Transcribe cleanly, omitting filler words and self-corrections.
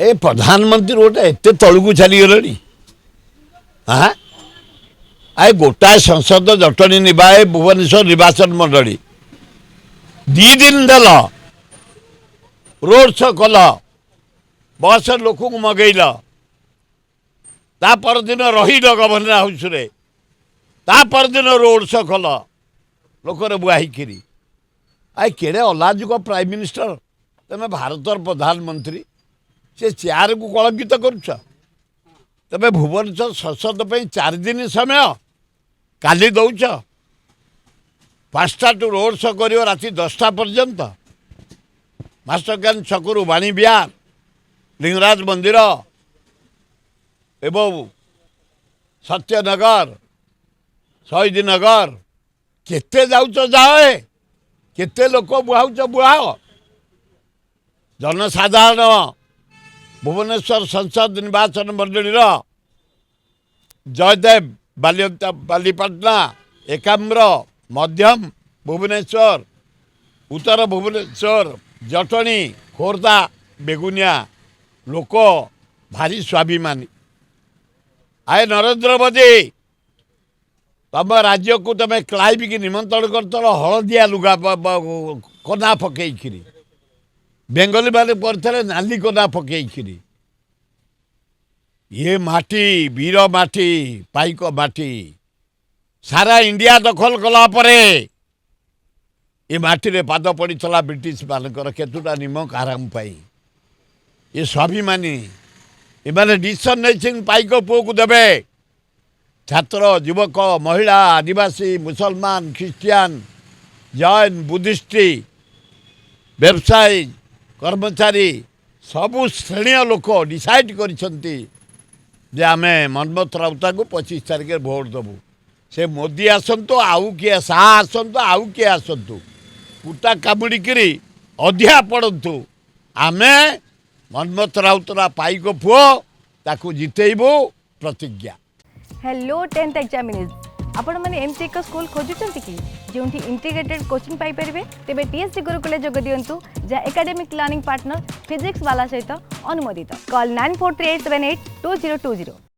ए प्रधानमंत्री गोटे एत तलू चलीगले हाँ आए गोटाए संसद जटणी निवाय भुवनेश्वर निर्वाचन मंडली 2 दिन देल रोड शो कल बस लोक मगेल ता परदिन रही गवर्नर हाउस रे ता परदिन रोड शो कल लोकर बुआईकरी आए केड़े अलाजुक प्राइम मिनिस्टर तमें भारतर प्रधानमंत्री से चेयर को कलंकित करुच तबे भुवनेश्वर संसद पे 4 दिन समय काली दौच 5टा टू रोड शो कर राति 10टा पर्यंत मास्टर कैन छकरू बाणी बिहार लिंगराज मंदिर एवं सत्यनगर शहीद नगर केते जाऊच जाए केते लोक बुहाउच बुहाओ जनसाधारण भुवनेश्वर संसद निर्वाचन मंडली जयदेव बालीपाटना एकाम्र मध्यम भुवनेश्वर उत्तर भुवनेश्वर जटणी खोर्धा बेगुनिया लोक भारी स्वाभिमानी आए नरेंद्र मोदी तम राज्य को तुम क्लाइब की निमंत्रण कर हलदिया लुगा कना पकईकरी बेंगली माने पड़े नाली कना पकईकरी ये माटी वीर माटी पाइक माटी सारा इंडिया दखल कला परे ये माटी रे पाद पड़ा ब्रिटिश मानकर केतुटा निमक आराम पाई ये स्वाभिमानी एमाने डिसीजन नहीं पाइक पुओ को देवे छात्र युवक महिला आदिवासी मुसलमान ख्रिस्टियान जैन बुद्धिस्ट व्यवसायी कर्मचारी सबु श्रेणी लोक डिसाइड करिसंती जे आमे मनमोहन राउत को 25 तारिख भोट देबू से मोदी आसतु आउ किए शाह आसतु आउ किए आसतु कुटा कामुड़िकी अधिया पड़तु आमे मनमोहन राउतरा पाइक पुओ ताकू जितेबू प्रतिज्ञा। हेलो 10th एग्जामिनीज आपण मैंने एमती एक स्कूल खोजुंट कि जो इंटीग्रेटेड कोचिंग पाई परिबे तेबे टीएससी गुरुकुल जोग दियंतु जा एकेडमिक लर्निंग पार्टनर फिजिक्स वाला सहित अनुमोदित कॉल 9438782020।